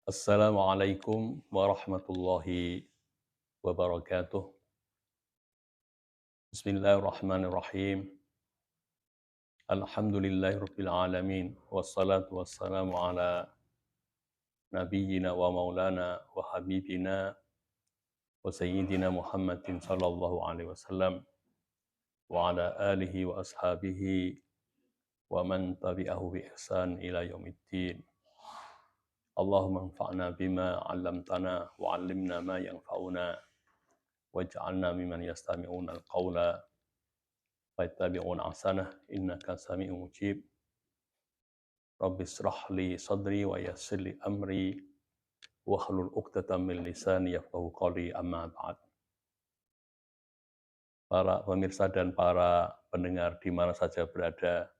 Assalamualaikum warahmatullahi wabarakatuh. Bismillahirrahmanirrahim. Alhamdulillahirabbil alamin wassalatu wassalamu ala nabiyyina wa maulana wa habibina wa sayyidina Muhammadin sallallahu alaihi wasallam wa ala alihi wa ashabihi wa man tabi'ahu bi ihsan ila yaumiddin. Allahumma anfa'na bima 'allamtana wa 'allimna ma yanfa'una waj'alna mimman yastami'una al-qawla fayattabi'una ahsanah innaka sami'un mujib. Rabbi israh li sadri wa yassir li amri wahlul 'uqdatam min lisani yafqahu qawli amma ba'd. Para pemirsa dan para pendengar di mana saja berada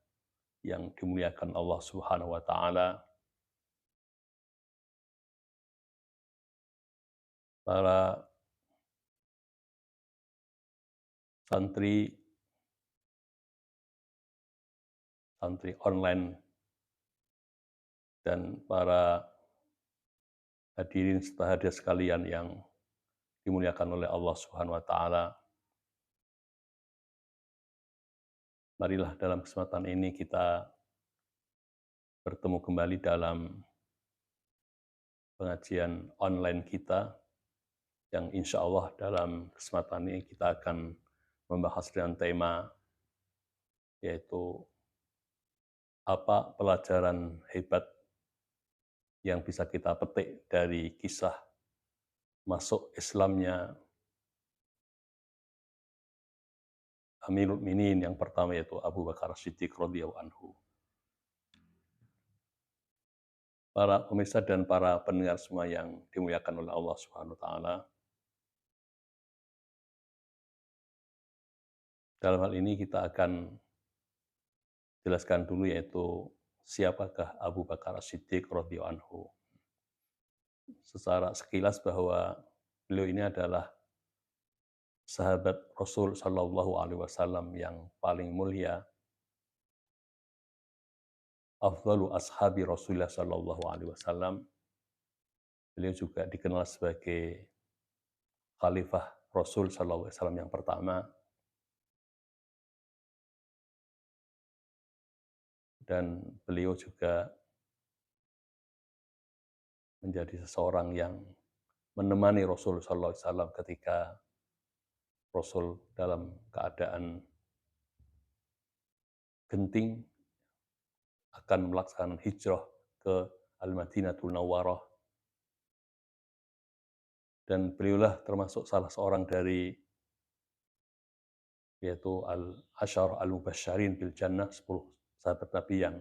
yang dimuliakan Allah Subhanahu wa taala, para santri santri online dan para hadirin serta hadirat sekalian yang dimuliakan oleh Allah Subhanahu wa taala. Marilah dalam kesempatan ini kita bertemu kembali dalam pengajian online kita yang insya Allah dalam kesempatan ini kita akan membahas dengan tema yaitu apa pelajaran hebat yang bisa kita petik dari kisah masuk Islamnya Amirul Mukminin yang pertama yaitu Abu Bakar Siddiq radhiyallahu anhu. Para pemirsa dan para pendengar semua yang dimuliakan oleh Allah Subhanahu wa taala. Dalam hal ini kita akan jelaskan dulu yaitu siapakah Abu Bakar Siddiq radhiyallahu anhu. Secara sekilas bahwa beliau ini adalah sahabat Rasul Shallallahu Alaihi Wasallam yang paling mulia, afdalu ashabi Rasulullah Shallallahu Alaihi Wasallam. Beliau juga dikenal sebagai Khalifah Rasul Shallallahu Alaihi Wasallam yang pertama, dan beliau juga menjadi seseorang yang menemani Rasul Shallallahu Alaihi Wasallam ketika Rasul dalam keadaan genting akan melaksanakan hijrah ke Al-Madinatul Nawwarah, dan beliaulah termasuk salah seorang dari yaitu Al-Asyar Al-Mubasysyirin bil Jannah, 10 sahabat Nabi yang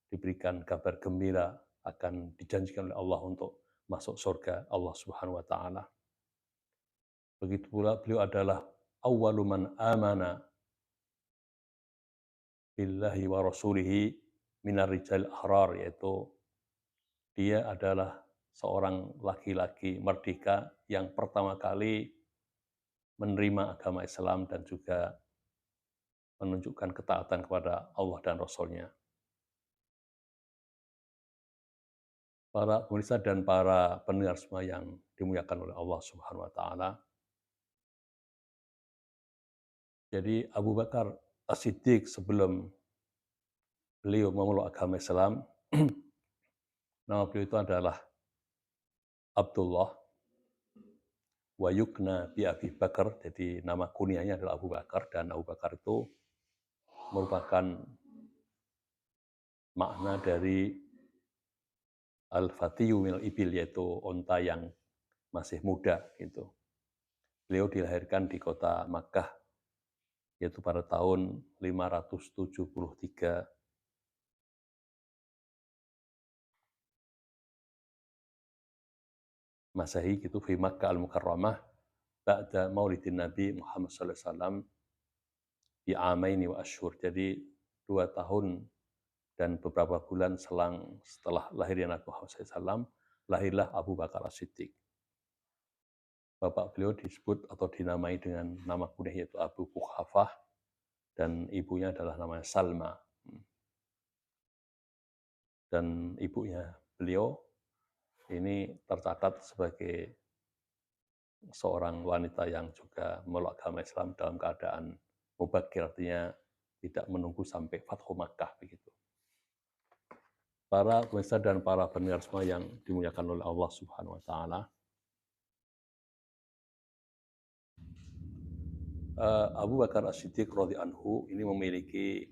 diberikan kabar gembira akan dijanjikan oleh Allah untuk masuk surga Allah Subhanahu wa taala. Begitu pula beliau adalah awwalu man amana billahi wa rasulihi minar rijal ahrar, yaitu dia adalah seorang laki-laki merdeka yang pertama kali menerima agama Islam dan juga menunjukkan ketaatan kepada Allah dan Rasul-Nya. Para pemirsa dan para pendengar semua yang dimuliakan oleh Allah Subhanahu wa taala. Jadi Abu Bakar As-Siddiq sebelum beliau memeluk agama Islam, nama beliau itu adalah Abdullah wa yukna bi Abi Bakar, jadi nama kunyahnya adalah Abu Bakar, dan Abu Bakar itu merupakan makna dari Al-Fatiyu minal Ibil, yaitu unta yang masih muda gitu. Beliau dilahirkan di kota Makkah yaitu pada tahun 573 Masehi gitu, fi Makkah Al-Mukarramah ba'da Maulidin Nabi Muhammad sallallahu alaihi wasallam bi amaini wa asyhur. Jadi 2 tahun dan beberapa bulan setelah lahirnya Nabi Muhammad SAW, lahirlah Abu Bakar As-Siddiq. Bapak beliau disebut atau dinamai dengan nama kunyah yaitu Abu Quhafah, dan ibunya adalah namanya Salma. Dan ibunya beliau ini tercatat sebagai seorang wanita yang juga meluk agama Islam dalam keadaan mubakir, artinya tidak menunggu sampai Fathu Makkah begitu. Para pemirsa dan para pendengar semua yang dimuliakan oleh Allah Subhanahu wa taala, Abu Bakar As-Siddiq radhiyallahu anhu ini memiliki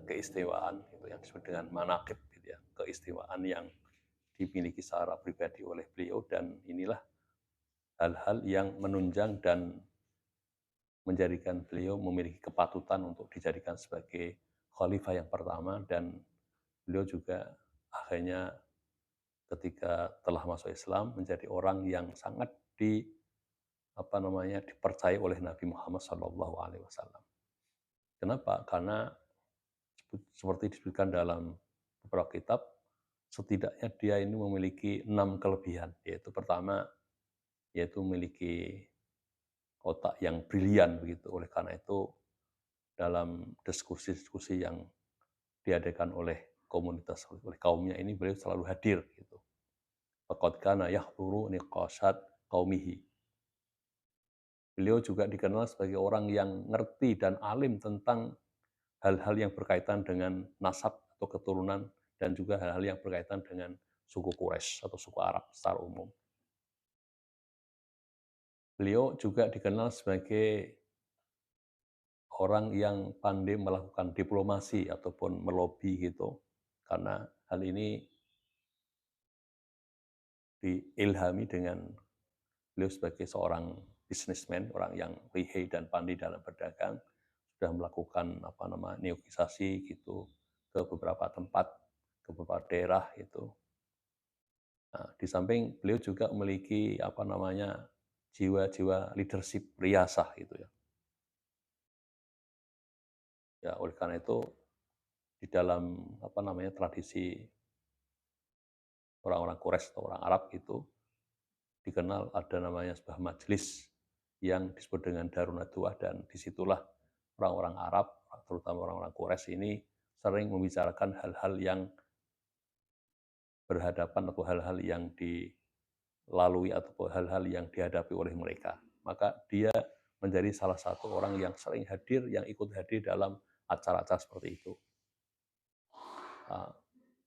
keistimewaan gitu yang disebut dengan manaqib gitu ya, keistimewaan yang dimiliki secara pribadi oleh beliau, dan inilah hal-hal yang menunjang dan menjadikan beliau memiliki kepatutan untuk dijadikan sebagai khalifah yang pertama. Dan beliau juga akhirnya ketika telah masuk Islam menjadi orang yang sangat dipercaya oleh Nabi Muhammad SAW. Kenapa? Karena seperti disebutkan dalam beberapa kitab, setidaknya dia ini memiliki 6 kelebihan, yaitu pertama, yaitu memiliki otak yang brilian begitu. Oleh karena itu dalam diskusi-diskusi yang diadakan oleh komunitas, oleh kaumnya ini, beliau selalu hadir gitu. Faqad kana yahduru niqashat qaumihi. Beliau juga dikenal sebagai orang yang ngerti dan alim tentang hal-hal yang berkaitan dengan nasab atau keturunan, dan juga hal-hal yang berkaitan dengan suku Quraisy atau suku Arab secara umum. Beliau juga dikenal sebagai orang yang pandai melakukan diplomasi ataupun melobi gitu, karena hal ini diilhami dengan beliau sebagai seorang bisnismen, orang yang lihai dan pandai dalam berdagang, sudah melakukan negosiasi gitu ke beberapa tempat, ke beberapa daerah itu. Nah, di samping beliau juga memiliki jiwa-jiwa leadership riyasah gitu ya. Ya, oleh karena itu di dalam tradisi orang-orang Quraisy atau orang Arab itu dikenal ada namanya sebuah majelis yang disebut dengan Darun Nadwah, dan disitulah orang-orang Arab, terutama orang-orang Quraisy ini sering membicarakan hal-hal yang berhadapan atau hal-hal yang dilalui atau hal-hal yang dihadapi oleh mereka. Maka dia menjadi salah satu orang yang sering hadir, yang ikut hadir dalam acara-acara seperti itu. Nah,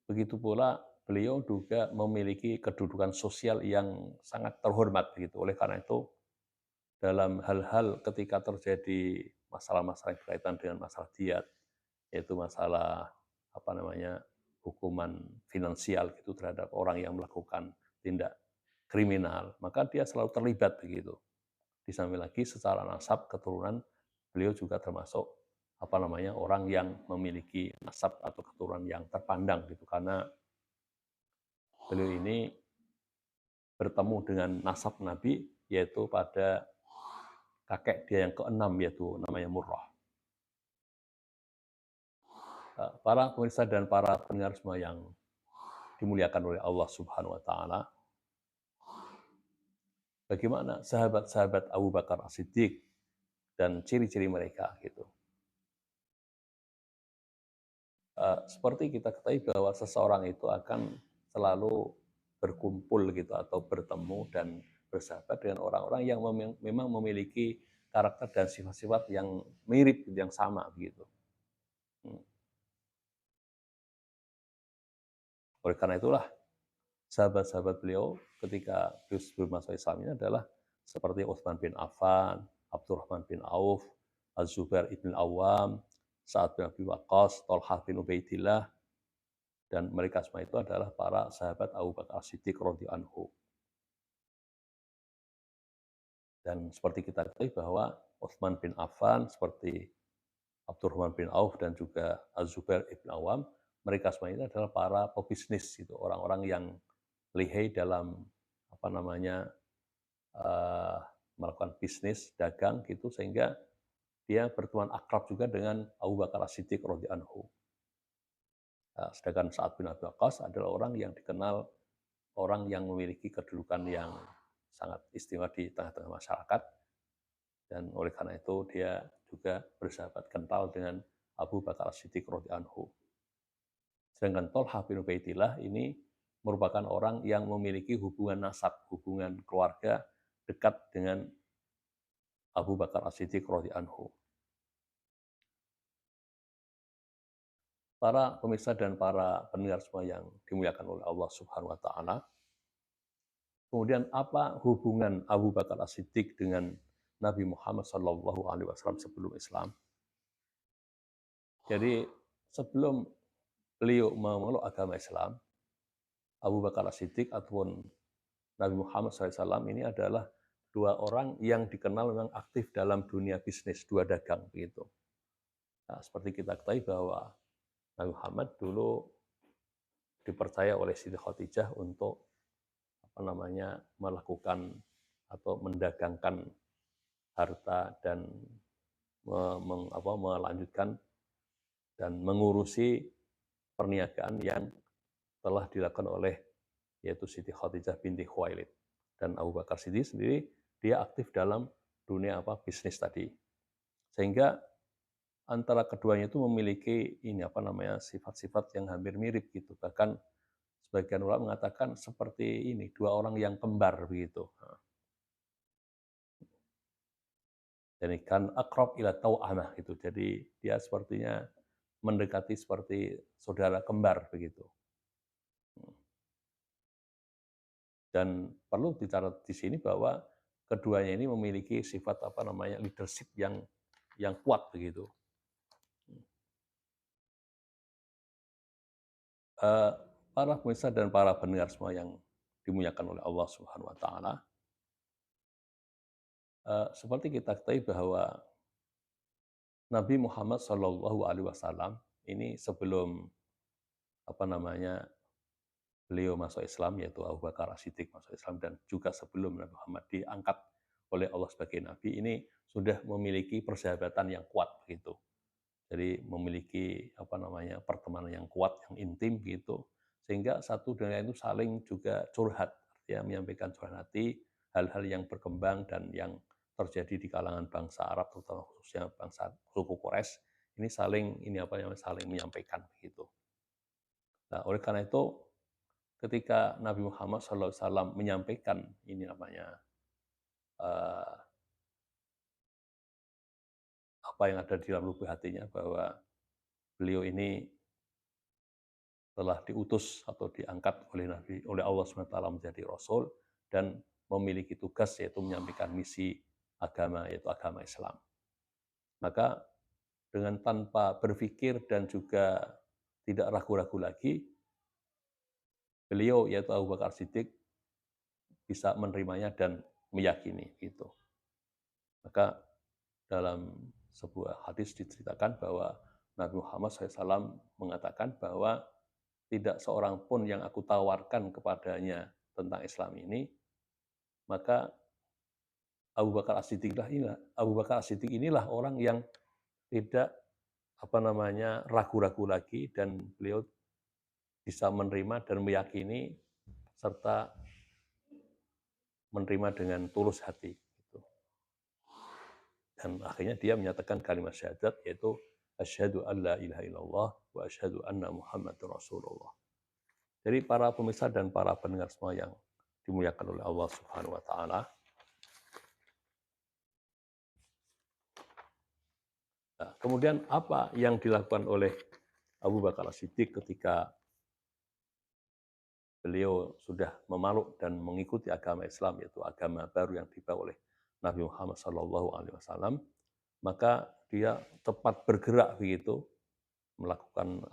begitu pula beliau juga memiliki kedudukan sosial yang sangat terhormat begitu. Oleh karena itu dalam hal-hal ketika terjadi masalah-masalah yang berkaitan dengan masalah diat, yaitu masalah hukuman finansial gitu terhadap orang yang melakukan tindak kriminal, maka dia selalu terlibat begitu. Di samping lagi secara nasab keturunan, beliau juga termasuk orang yang memiliki nasab atau keturunan yang terpandang gitu, karena beliau ini bertemu dengan nasab Nabi, yaitu pada kakek dia yang keenam, yaitu namanya Murrah. Para pemirsa dan para pendengar semua yang dimuliakan oleh Allah Subhanahu wa taala, bagaimana sahabat-sahabat Abu Bakar As-Siddiq dan ciri-ciri mereka gitu. Seperti kita ketahui bahwa seseorang itu akan selalu berkumpul gitu atau bertemu dan bersahabat dengan orang-orang yang memang memiliki karakter dan sifat-sifat yang mirip, yang sama begitu. Oleh karena itulah sahabat-sahabat beliau ketika beliau sebelum masuk Islam ini adalah seperti Utsman bin Affan, Abdurrahman bin Auf, Az-Zubair ibn Awam, Sa'ad bin Abi Waqqas, Thalhah bin Ubaidillah, dan mereka semua itu adalah para sahabat Abu Bakar As-Siddiq radhiyallahu anhu. Dan seperti kita ketahui bahwa Utsman bin Affan, seperti Abdurrahman bin Auf dan juga Az-Zubair ibn Awam, mereka semua ini adalah para pebisnis gitu, orang-orang yang lihai dalam melakukan bisnis dagang gitu, sehingga dia berteman akrab juga dengan Abu Bakar As-Siddiq radhiyallahu anhu. Sedangkan Sa'ad bin Abi Waqqas adalah orang yang dikenal orang yang memiliki kedudukan yang sangat istimewa di tengah-tengah masyarakat, dan oleh karena itu dia juga bersahabat kental dengan Abu Bakar As-Siddiq radhiyallahu anhu. Sedangkan Tolha bin Ubaidillah ini merupakan orang yang memiliki hubungan nasab, hubungan keluarga dekat dengan Abu Bakar As-Siddiq radhiyallahu anhu. Para pemirsa dan para pendengar semua yang dimuliakan oleh Allah Subhanahu wa taala. Kemudian apa hubungan Abu Bakar As-Siddiq dengan Nabi Muhammad SAW sebelum Islam? Jadi sebelum beliau memeluk agama Islam, Abu Bakar As-Siddiq ataupun Nabi Muhammad SAW ini adalah dua orang yang dikenal memang aktif dalam dunia bisnis, dua dagang begitu. Nah, seperti kita ketahui bahwa Nabi Muhammad dulu dipercaya oleh Siti Khadijah untuk melakukan atau mendagangkan harta dan melanjutkan dan mengurusi perniagaan yang telah dilakukan oleh yaitu Siti Khadijah binti Khuwailid. Dan Abu Bakar Siddiq sendiri dia aktif dalam dunia bisnis tadi. Sehingga antara keduanya itu memiliki sifat-sifat yang hampir mirip gitu. Bahkan sebagian ulama mengatakan seperti ini, dua orang yang kembar begitu. Jadi kan akrab ila tau'amah gitu. Jadi dia sepertinya mendekati seperti saudara kembar begitu. Dan perlu dicatat di sini bahwa keduanya ini memiliki sifat leadership yang kuat begitu. Para pemirsa dan para pendengar semua yang dimuliakan oleh Allah Subhanahu wa taala. Seperti kita ketahui bahwa Nabi Muhammad SAW ini sebelum beliau masuk Islam, yaitu Abu Bakar As-Siddiq masuk Islam, dan juga sebelum Nabi Muhammad diangkat oleh Allah sebagai Nabi, ini sudah memiliki persahabatan yang kuat begitu. Jadi memiliki pertemanan yang kuat, yang intim begitu, sehingga satu dengan itu saling juga curhat, ya, menyampaikan curhat hati, hal-hal yang berkembang dan yang terjadi di kalangan bangsa Arab, terutama khususnya bangsa suku Quraisy, ini saling menyampaikan begitu. Nah, oleh karena itu, ketika Nabi Muhammad SAW menyampaikan apa yang ada di dalam lubuk hatinya, bahwa beliau ini telah diutus atau diangkat oleh Allah SWT menjadi Rasul dan memiliki tugas yaitu menyampaikan misi agama, yaitu agama Islam. Maka dengan tanpa berpikir dan juga tidak ragu-ragu lagi, beliau yaitu Abu Bakar Siddiq bisa menerimanya dan meyakini gitu. Maka dalam sebuah hadis diceritakan bahwa Nabi Muhammad SAW mengatakan bahwa tidak seorang pun yang aku tawarkan kepadanya tentang Islam ini, maka Abu Bakar As-Siddiq inilah orang yang tidak ragu-ragu lagi, dan beliau bisa menerima dan meyakini serta menerima dengan tulus hati. Dan akhirnya dia menyatakan kalimat syahadat, yaitu asyhadu an la ilaha illallah wa asyhadu anna Muhammadar Rasulullah. Jadi para pemirsa dan para pendengar semua yang dimuliakan oleh Allah Subhanahu wa taala. Nah, kemudian apa yang dilakukan oleh Abu Bakar As-Siddiq ketika beliau sudah memeluk dan mengikuti agama Islam, yaitu agama baru yang dibawa oleh Nabi Muhammad SAW, maka dia cepat bergerak begitu, melakukan